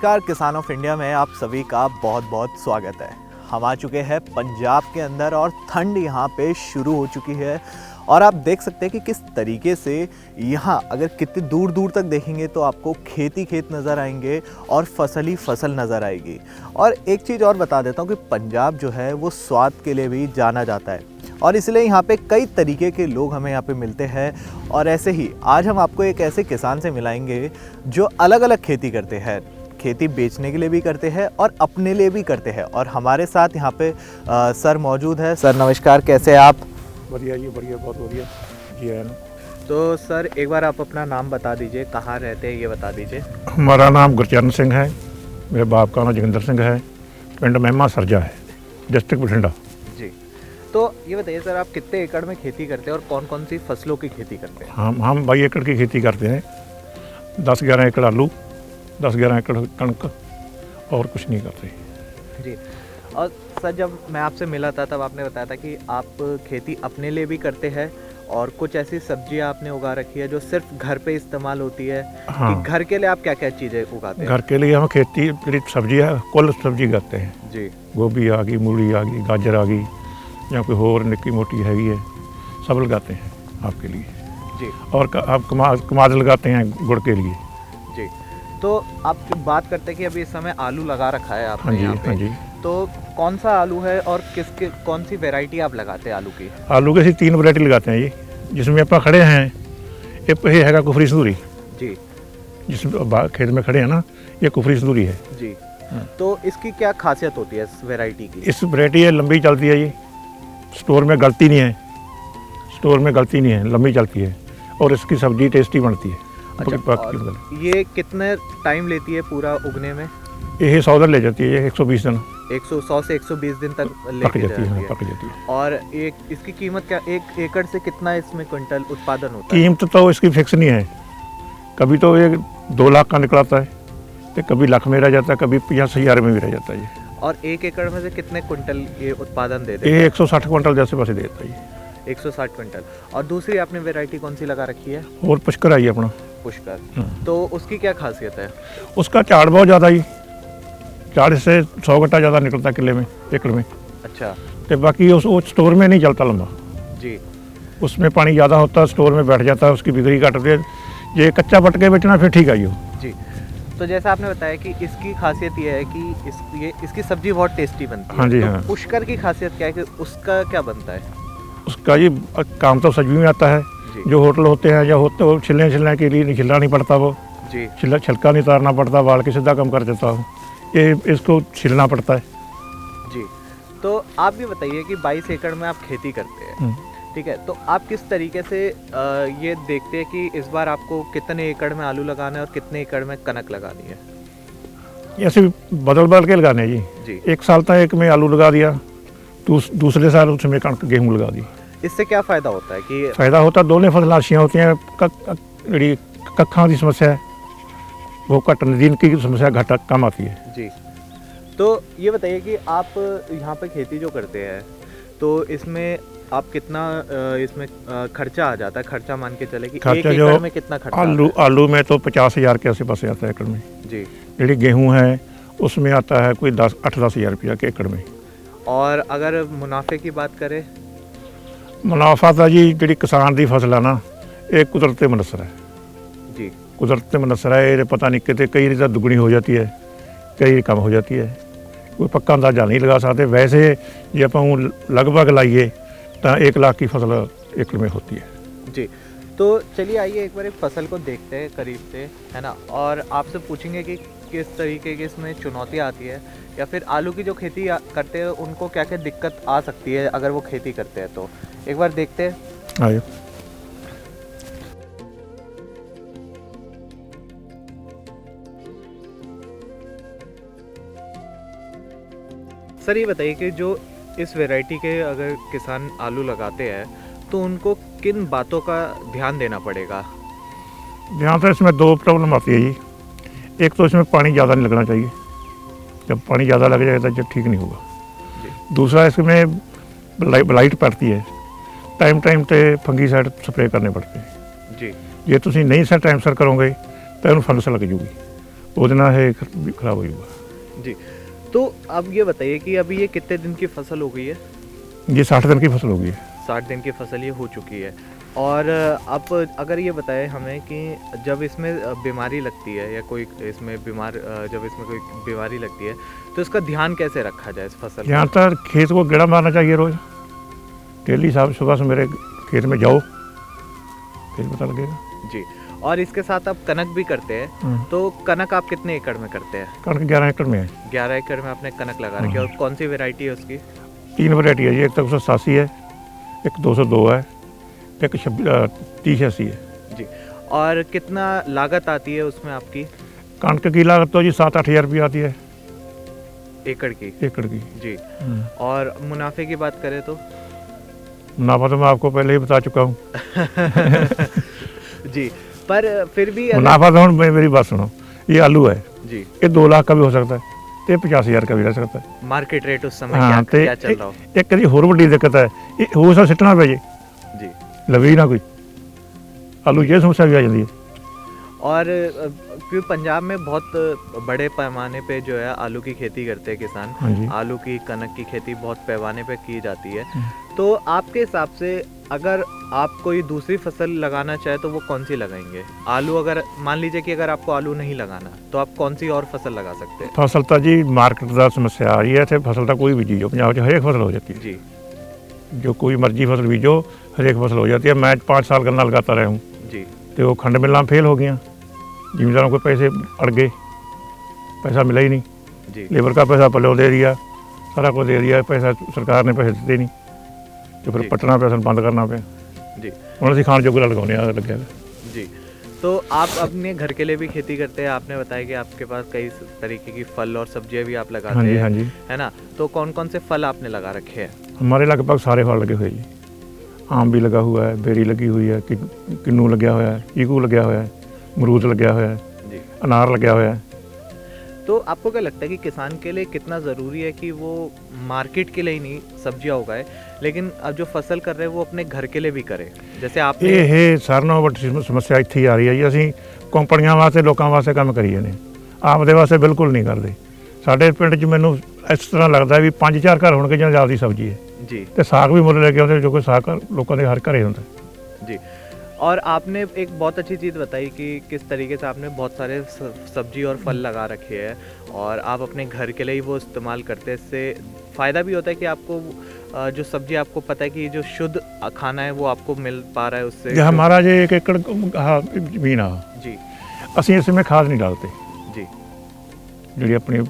नमस्कार, किसान of India में आप सभी का बहुत बहुत स्वागत है। हम आ चुके हैं पंजाब के अंदर और ठंड यहाँ पे शुरू हो चुकी है और आप देख सकते हैं कि किस तरीके से यहाँ अगर कितनी दूर दूर तक देखेंगे तो आपको खेत नज़र आएंगे और फसल ही फसल नज़र आएगी। और एक चीज़ और बता देता हूँ कि पंजाब जो है वो स्वाद के लिए भी जाना जाता है और इसलिए यहाँ पे कई तरीके के लोग हमें यहाँ पे मिलते हैं। और ऐसे ही आज हम आपको एक ऐसे किसान से मिलाएंगे जो अलग अलग खेती करते हैं, खेती बेचने के लिए भी करते हैं और अपने लिए भी करते हैं। और हमारे साथ यहाँ पे सर मौजूद है। सर नमस्कार, कैसे हैं आप? बढ़िया जी, बढ़िया, बहुत बढ़िया जी है ना। तो सर एक बार आप अपना नाम बता दीजिए, कहाँ रहते हैं ये बता दीजिए। हमारा नाम गुरचरण सिंह है, मेरे बाप का नाम जोगिंदर सिंह है, पिंड महिमा सरजा है, डिस्ट्रिक्ट बठिंडा जी। तो ये बताइए सर, आप कितने एकड़ में खेती करते हैं और कौन कौन सी फसलों की खेती करते हैं? हम 22 एकड़ की खेती करते हैं। 10-11 एकड़ आलू, 10-11 एकड़ कणक और कुछ नहीं करते जी। और सर जब मैं आपसे मिला था तब आपने बताया था कि आप खेती अपने लिए भी करते हैं और कुछ ऐसी सब्जियां आपने उगा रखी है जो सिर्फ घर पे इस्तेमाल होती है। हाँ। कि घर के लिए आप क्या क्या चीज़ें उगाते हैं? घर के लिए हम खेती सब्जी है, कुल सब्जी करते हैं जी। गोभी आ गई, मूली आ गई, गाजर आ गई या कोई होर निक्की मोटी हैगी है, सब लगाते हैं आपके लिए जी। और आप कमाद लगाते हैं गुड़ के लिए जी। तो आप बात करते हैं कि अभी इस समय आलू लगा रखा है आपने। हाँ जी, यहाँ पे हाँ जी। तो कौन सा आलू है और कौन सी वैरायटी आप लगाते हैं आलू की? आलू के 3 वैरायटी लगाते हैं ये, जिसमें आप खड़े हैं एक ये हैगा कुफरी संदूरी जी, जिसमें खेत में खड़े हैं ना, ये कुफरी संदूरी है जी। तो इसकी क्या खासियत होती है इस वैरायटी की? इस वैरायटी है, लंबी चलती है ये, स्टोर में गलती नहीं है, लंबी चलती है और इसकी सब्जी टेस्टी बनती है। अच्छा, ये कितने टाइम लेती है पूरा उगने में? ये 100 दिन ले जाती है, 120 दिन 100 से 120 दिन तक पक लेके जाती है, पक जाती है। और एक इसकी कीमत क्या, एक एकड़ से कितना इसमें क्विंटल उत्पादन होता है? कीमत तो इसकी फिक्स नहीं है, कभी तो ये 2 लाख का निकलता है तो कभी लाख में रह जाता है, कभी 50,000 में भी रह जाता है ये। और एक एकड़ में से कितने क्विंटल ये उत्पादन देते हैं? ये 160 क्विंटल जैसे पासे देता है ये। 160 क्विंटल। और दूसरी आपने वैरायटी कौन सी लगा रखी है? और पुष्कर आई अपना पुष्कर। तो उसकी क्या खासियत है? उसका झाड़ बहुत ज़्यादा ही, 40 से 100 घंटा ज़्यादा निकलता किले में, एकड़ में। अच्छा। तो बाकी वो स्टोर में नहीं चलता लंबा जी। उसमें पानी ज़्यादा होता है, स्टोर में बैठ जाता है, उसकी बिक्री घटती है। ये कच्चा पट के बेचना फिर ठीक आई हो जी। तो जैसा आपने बताया कि इसकी खासियत ये है कि इसकी सब्जी बहुत टेस्टी बनती है। हाँ जी, तो हाँ। पुष्कर की खासियत क्या है कि उसका क्या बनता है? उसका ये काम तो सब्जी में आता है, जो होटल होते हैं या होते हो छिलने के लिए छिलना नहीं पड़ता, वो जी छिलका नहीं उतारना पड़ता, बाल के सीधा कम कर देता हूँ, ये इसको छिलना पड़ता है जी। तो आप भी बताइए कि 22 एकड़ में आप खेती करते हैं, ठीक है, तो आप किस तरीके से ये देखते हैं कि इस बार आपको कितने एकड़ में आलू लगाना है और कितने एकड़ में कनक लगानी है? ऐसे बदल के लगाने हैं जी। एक साल तक एक में आलू लगा दिया, दूसरे साल उसमें कणक गेहूँ लगा दी। इससे क्या फ़ायदा होता है? कि फायदा होता, दोनों फसल अच्छियाँ होती हैं। जी कक्खां की समस्या है वो घट, नदीन की समस्या घट कम आती है जी। तो ये बताइए कि आप यहाँ पे खेती जो करते हैं तो इसमें आप कितना इसमें खर्चा आ जाता है? खर्चा मान के चले कि एक एकड़ में कितना खर्चा आलू में तो 50,000 के आसे पास आता है एकड़ में जी। जी गेहूँ है उसमें आता है कोई 8-10 हज़ार रुपया के एकड़ में। और अगर मुनाफे की बात करें? मुनाफा तो जी जी किसान की फसल है ना, एक कुदरत मनसर है जी, कुदरत मनसर है। ये पता नहीं कितने कई तो दुगनी हो जाती है, कई कम हो जाती है, कोई पक्का अंदाजा नहीं लगा सकते। वैसे जो आप लगभग लाइए तो 1 लाख की फसल एकड़ में होती है जी। तो चलिए आइए एक बार एक फसल को देखते हैं करीब से, है ना, और आपसे पूछेंगे कि किस तरीके की इसमें चुनौतियाँ आती है या फिर आलू की जो खेती करते हैं उनको क्या क्या दिक्कत आ सकती है अगर वो खेती करते हैं। तो एक बार देखते हैं। आइए। सर ये बताइए कि जो इस वैरायटी के अगर किसान आलू लगाते हैं तो उनको किन बातों का ध्यान देना पड़ेगा? ध्यान तो इसमें 2 प्रॉब्लम आती है जी। एक तो इसमें पानी ज़्यादा नहीं लगना चाहिए, जब पानी ज़्यादा लग जाएगा तो ठीक नहीं होगा। दूसरा इसमें ब्लाइट पड़ती है, टाइम पे फंगीसाइड स्प्रे करने पड़ते हैं जी। जे तुम नहीं सर टाइम सर करोगे तो इन फंगस लग जूगी, ਉਹਦੇ ਨਾਲ ਇਹ ਵੀ ਖਰਾਬ ਹੋ ਜਾਊਗਾ। जी, तो अब ये बताइए कि अभी ये कितने दिन की फसल हो गई है? ये 60 दिन की फसल होगी है। 60 दिन की फसल ये हो चुकी है। और आप अगर ये बताएं हमें कि जब इसमें बीमारी लगती है या कोई इसमें जब इसमें कोई बीमारी लगती है तो इसका ध्यान कैसे रखा जाए इस फसल यहाँ तक खेत को गेड़ा मारना चाहिए रोज़, डेली साहब सुबह से मेरे खेत में जाओ फिर पता लगेगा। जी, और इसके साथ आप कनक भी करते हैं, तो कनक आप कितने एकड़ में करते हैं? कणक 11 एकड़ में है। 11 एकड़ में आपने कनक लगा रखी है। और कौन सी वैरायटी है उसकी? 3 वैरायटी है जी, एक 187 है, एक 202 है, एक 3080 है। जी, और कितना लागत आती है उसमें आपकी? कणक की लागत तो जी 7-8 हज़ार रुपये आती है एकड़ की। एकड़ की। जी, और मुनाफे की बात करें तो? मुनाफा तो मैं आपको पहले ही बता चुका हूँ। जी, पर फिर भी मुनाफा तो हम मेरी बात सुनो, ये आलू है जी, ये 2 लाख का भी हो सकता है, तो 50 हज़ार का भी रह सकता है। मार्केट रेट उस समय हाँ, क्या चल रहा हो? एक कभी होर बड़ी दिक्कत है, ये हो सब सिटना पे जी जी, लवे ही ना कोई आलू ये समस्या भी आ जाती है। और क्योंकि पंजाब में बहुत बड़े पैमाने पे जो है आलू की खेती करते हैं किसान। हाँ जी। आलू की कनक की खेती बहुत पैमाने पे की जाती है। तो आपके हिसाब से अगर आप कोई दूसरी फसल लगाना चाहे तो वो कौन सी लगाएंगे? आलू, अगर मान लीजिए कि अगर आपको आलू नहीं लगाना तो आप कौन सी और फसल लगा सकते हैं? फसल तो जी मार्केट का समस्या आ रही है, फसल तो कोई भी बीजो पंजाब हर एक फसल हो जाती है जी, जो कोई मर्जी फसल बीजो हर एक फसल हो जाती है। मैं 5 साल गन्ना लगाता रहा हूँ जी, तो वो खंड मिलना फेल हो गया, जिम्मेदारों को पैसे अड़ गए, पैसा मिला ही नहीं, जी, लेबर का पैसा पल्ले दे दिया, सारा कुछ दे दिया, पैसा सरकार ने पैसे दिते नहीं, तो फिर जी। पटना पैसा बंद करना पे जी, उन्होंने खाण जोगरा लगाने लगे। जी। तो आप अपने घर के लिए भी खेती करते हैं। आपने बताया कि आपके पास कई तरीके की फल और सब्जियां भी आप लगाते हाँ जी, हैं, हाँ जी। है ना? तो कौन कौन से फल आपने लगा रखे हैं? हमारे लगभग सारे फल लगे हुए जी, आम भी लगा हुआ है, बेरी लगी हुई है, किन्नू लगा हुआ है, चीकू लगा हुआ है, अमरूद लगा हुआ है, जी। अनार लगा हुआ है। तो आपको क्या लगता है कि किसान के लिए कितना ज़रूरी है कि वो मार्केट के लिए ही नहीं सब्जियां उगाए, लेकिन अब जो फसल कर रहे हैं वो अपने घर के लिए भी करे? जैसे आपने ਇਹ ਸਾਰਿਆਂ ਨਾਲੋਂ ਵੱਡੀ ਸਮੱਸਿਆ ਇੱਥੇ ਹੀ ਆ ਰਹੀ ਹੈ ਜੀ। ਅਸੀਂ ਕੰਪਨੀਆਂ ਵਾਸਤੇ ਲੋਕਾਂ ਵਾਸਤੇ ਕੰਮ ਕਰੀ ਜਾਂਦੇ, ਆਪਦੇ ਵਾਸਤੇ ਬਿਲਕੁਲ ਨਹੀਂ ਕਰਦੇ। ਸਾਡੇ ਪਿੰਡ 'ਚ ਮੈਨੂੰ ਇਸ ਤਰ੍ਹਾਂ ਲੱਗਦਾ ਵੀ 5-4 ਘਰ ਹੋਣਗੇ ਜਿਹਨਾਂ ਦੀ ਆਪਦੀ ਸਬਜ਼ੀ ਹੈ जी, ਤੇ ਸਾਗ ਵੀ ਮੁੱਲ ਲੈ ਕੇ ਆਉਂਦੇ, ਜੋ ਕੋਈ ਸਾਗ ਲੋਕਾਂ ਦੇ ਹਰ ਘਰੇ ਹੁੰਦਾ। जी। और आपने एक बहुत अच्छी चीज़ बताई कि किस तरीके से आपने बहुत सारे सब्जी और फल लगा रखे हैं और आप अपने घर के लिए ही वो इस्तेमाल करते हैं। इससे फ़ायदा भी होता है कि आपको जो सब्जी आपको पता है कि जो शुद्ध खाना है वो आपको मिल पा रहा है उससे। ਜੇ हमारा जे 1 एकड़ ਜ਼ਮੀਨ ਆ, जी, ਅਸੀਂ इसमें खाद नहीं डालते, जी, ਜਿਹੜੀ ਆਪਣੀ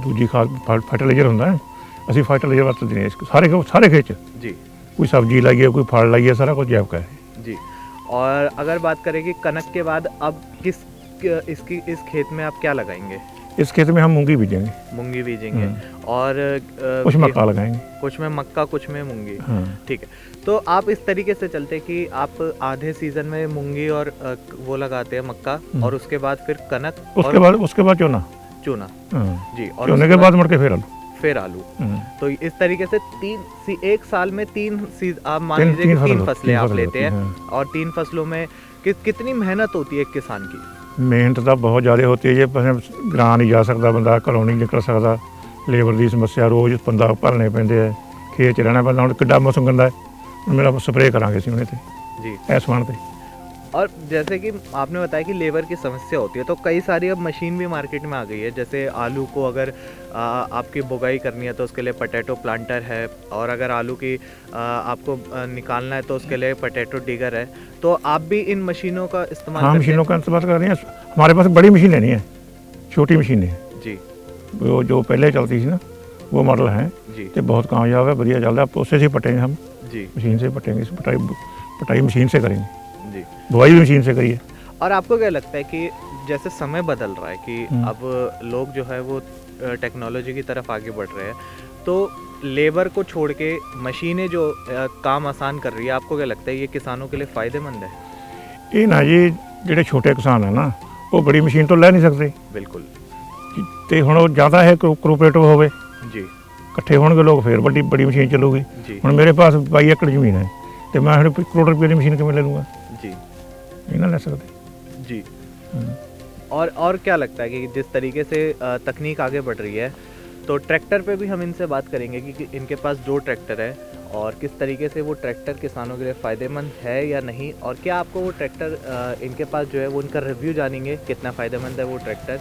ਦੂਜੀ ਖਾਦ ਫਰਟੀਲਾਈਜ਼ਰ ਹੁੰਦਾ ਹੈ, ਅਸੀਂ ਫਰਟੀਲਾਈਜ਼ਰ ਵਰਤਦੇ ਨਹੀਂ ਸਾਰੇ ਖੇਤ 'ਚ। जी, ਕੋਈ ਸਬਜ਼ੀ ਲਾਈਏ, ਕੋਈ ਫਲ ਲਾਈਏ, ਸਾਰਾ ਕੁਝ ਜੈਵਿਕ ਹੈ। जी। और अगर बात करें कि कनक के बाद अब इस खेत में आप क्या लगाएंगे? इस खेत में हम मूंगी बीजेंगे, मूंगी बीजेंगे और कुछ मक्का लगाएंगे, कुछ में मक्का, कुछ में मूंगी। हाँ। ठीक है, तो आप इस तरीके से चलते कि आप आधे सीजन में मूंगी और वो लगाते हैं मक्का, और उसके बाद फिर कनक, उसके बाद चूना चूना। हाँ। जी, और चूने के बाद मुड़ के फिर आलू। तो इस तरीके से एक साल में आप मान लीजिए कि 3 फसलें आप लेते हैं। हाँ। और 3 फसलों में कितनी मेहनत होती है एक किसान की? मेहनत तो बहुत ज़्यादा होती है, जे ग्रां नहीं जा सकता बंदा, घरों नहीं निकल सकता, लेबर की समस्या रोज़ बंदा भरने पैंदे है, खेत च रहना पैंदा। हुण किड्डा मौसम गंदा है, हुण मेरा स्प्रे करांगे असीं उहदे ते जी, इस समान ते। और जैसे कि आपने बताया कि लेबर की समस्या होती है, तो कई सारी अब मशीन भी मार्केट में आ गई है। जैसे आलू को अगर आपकी बुगाई करनी है तो उसके लिए पोटैटो प्लांटर है, और अगर आलू की आपको निकालना है तो उसके लिए पोटैटो डिगर है। तो आप भी इन मशीनों का इस्तेमाल हाँ, करते मशीनों का इस्तेमाल कर रहे हैं। हमारे पास बड़ी मशीनें नहीं है, छोटी मशीनें हैं जी, वो जो पहले चलती थी ना, वो मॉडल हैं जी, तो बहुत कामयाब है, बढ़िया चल रहा है। उससे से पटेंगे हम, जी, मशीन से पटेंगे, पटाई मशीन से करेंगे, जी। बुआई भी मशीन से करिए। और आपको क्या लगता है कि जैसे समय बदल रहा है कि अब लोग जो है वो टेक्नोलॉजी की तरफ आगे बढ़ रहे हैं, तो लेबर को छोड़ के मशीनें जो काम आसान कर रही है, आपको क्या लगता है ये किसानों के लिए फ़ायदेमंद है? ये ना जी ਜਿਹੜੇ ਛੋਟੇ ਕਿਸਾਨ ਹੈ ਨਾ, ਉਹ ਬੜੀ ਮਸ਼ੀਨ ਤੋਂ ਲੈ ਨਹੀਂ ਸਕਦੇ, बिल्कुल ਤੇ ਹੁਣ ਉਹ ਜ਼ਿਆਦਾ ਹੈ ਕੋਆਪਰੇਟਿਵ ਹੋਵੇ, जी, ਇਕੱਠੇ ਹੋਣਗੇ ਲੋਕ, ਫਿਰ ਬੜੀ ਮਸ਼ੀਨ ਚੱਲੂਗੀ। जी, ਹੁਣ ਮੇਰੇ ਪਾਸ 22 ਏਕੜ ਜ਼ਮੀਨ ਹੈ ਤੇ ਮੈਂ ਹੁਣ ਕਰੋੜ ਰੁਪਏ ਦੀ ਮਸ਼ੀਨ ਕਿਵੇਂ ਲੈ ਲੂੰਗਾ? जी, ਨਹੀਂ ਨਾ ਲੈ ਸਕਦੇ। जी। और क्या लगता है कि जिस तरीके से तकनीक आगे बढ़ रही है, तो ट्रैक्टर पे भी हम इनसे बात करेंगे कि इनके पास 2 ट्रैक्टर है और किस तरीके से वो ट्रैक्टर किसानों के लिए फ़ायदेमंद है या नहीं, और क्या आपको वो ट्रैक्टर इनके पास जो है वो उनका रिव्यू जानेंगे कितना फ़ायदेमंद है वो ट्रैक्टर।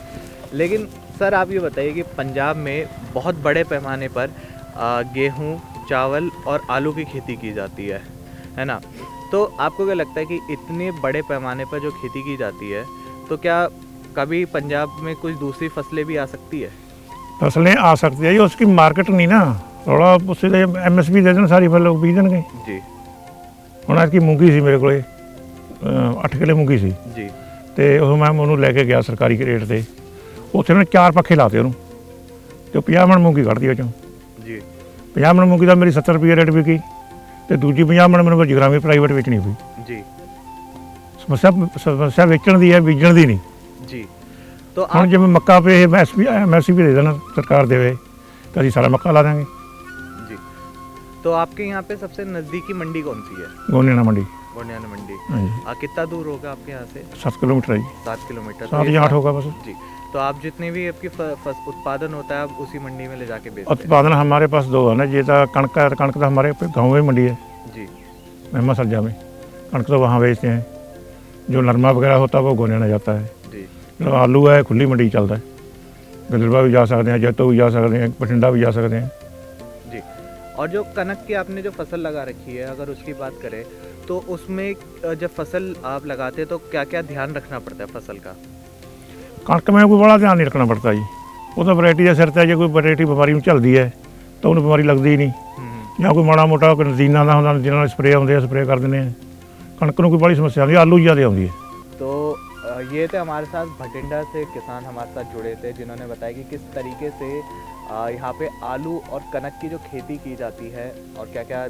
लेकिन सर आप ये बताइए कि पंजाब में बहुत बड़े पैमाने पर गेहूँ, चावल और आलू की खेती की जाती है ना, तो आपको क्या लगता है कि इतने बड़े पैमाने पर जो खेती की जाती है, तो क्या कभी पंजाब में कुछ दूसरी फसलें भी आ सकती है? फसलें आ सकती है, उसकी मार्केट नहीं ना, थोड़ा उससे MSP दे देना, सारी फसल बीज देंगे जी। ਹੁਣ ਐਤਕੀ ਮੂੰਗੀ ਸੀ ਮੇਰੇ ਕੋਲੇ 8 ਕਿੱਲੇ ਮੂੰਗੀ ਸੀ ਜੀ, ਤੇ ਉਹ ਮੈਂ ਉਹਨੂੰ ਲੈ ਕੇ ਗਿਆ ਸਰਕਾਰੀ ਰੇਟ ਤੇ, ਉੱਥੇ ਉਹਨੇ 4 ਪੱਖੇ ਲਾਤੇ ਉਹਨੂੰ, ਤੇ 50 ਮਣ ਮੂੰਗੀ ਕੱਢਦੀ ਉਹ ਚੋਂ ਜੀ। 50 ਮਣ ਮੂੰਗੀ ਦਾ ਮੇਰੀ 70 ਰੁਪਏ ਰੇਟ ਵਿਕੀ, ਤੇ ਦੂਜੀ 50 ਮਣ ਮੈਨੂੰ ਜਗਰਾਵੀ ਪ੍ਰਾਈਵੇਟ ਵੇਚਣੀ ਪਈ ਜੀ। ਸਮੱਸਿਆ ਵੇਚਣ ਦੀ ਹੈ, ਬੀਜਣ ਦੀ ਨਹੀਂ ਜੀ। तो ਹੁਣ ਜਿਵੇਂ ਮੱਕਾ ਪੇ MSP ਦੇ ਦੇਣਾ ਸਰਕਾਰ ਦੇਵੇ ਤਾਂ ਅਸੀਂ ਸਾਰਾ ਮੱਕਾ ਲਾ ਦਾਂਗੇ। जी, तो आपके यहाँ पे सबसे नज़दीकी मंडी कौन सी है? ਗੋਨੇਣਾ ਮੰਡੀ। गोंडियाना मंडी। ਹਾਂਜੀ कितना दूर होगा आपके यहाँ से? 7 किलोमीटर है जी, 7 किलोमीटर। 7 या 8 होगा बस। जी, तो आप जितने भी आपकी उत्पादन होता है आप उसी मंडी में ले जाके बेचते हैं? उत्पादन हमारे पास 2 है ना, ये तो कणक है, कणक तो हमारे गाँव में मंडी है जी, मेहमा सज्जा में, कणक तो वहाँ बेचते हैं, जो नरमा वगैरह होता है वो गोनेना जाता है जी। जो आलू है खुली मंडी चलता है, गदरबा भी जा सकते हैं, जैतो भी जा सकते हैं, बठिंडा भी जा सकते हैं जी। और जो कनक की आपने जो फसल लगा रखी है, अगर उसकी बात करें तो उसमें जब फसल आप लगाते हैं तो क्या क्या ध्यान रखना पड़ता है फसल का? कणक में कोई बड़ा ध्यान नहीं रखना पड़ता जी, वो तो वैरायटी के सिर ते, जो कोई वैरायटी बीमारी में चलती है तो उन्हें बीमारी लगती ही नहीं, या कोई माड़ा मोटा नजीना का होंगे जिन्होंने स्प्रे आते हैं स्प्रे कर देने, कणक में कोई बड़ी समस्या आती, आलू ज़्यादा आती है। तो ये थे हमारे साथ भटिंडा से किसान हमारे साथ जुड़े थे, जिन्होंने बताया कि किस तरीके से यहाँ पे आलू और कनक की जो खेती की जाती है और क्या क्या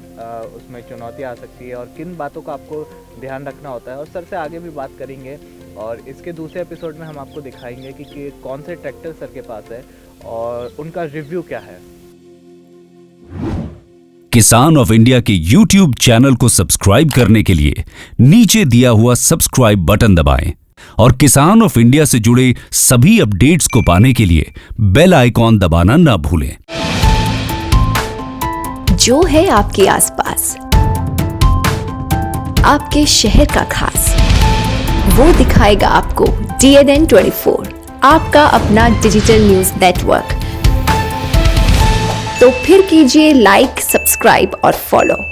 उसमें चुनौतियाँ आ सकती है और किन बातों का आपको ध्यान रखना होता है। और सर से आगे भी बात करेंगे और इसके दूसरे एपिसोड में हम आपको दिखाएंगे कि कौन से ट्रैक्टर सर के पास है और उनका रिव्यू क्या है। किसान ऑफ इंडिया के YouTube चैनल को सब्सक्राइब करने के लिए नीचे दिया हुआ सब्सक्राइब बटन दबाएं और किसान ऑफ इंडिया से जुड़े सभी अपडेट्स को पाने के लिए बेल आइकॉन दबाना ना भूलें। जो है आपके आसपास, आपके शहर का खास, वो दिखाएगा आपको DNN 24, आपका अपना डिजिटल न्यूज नेटवर्क। तो फिर कीजिए लाइक, सब्सक्राइब और फॉलो।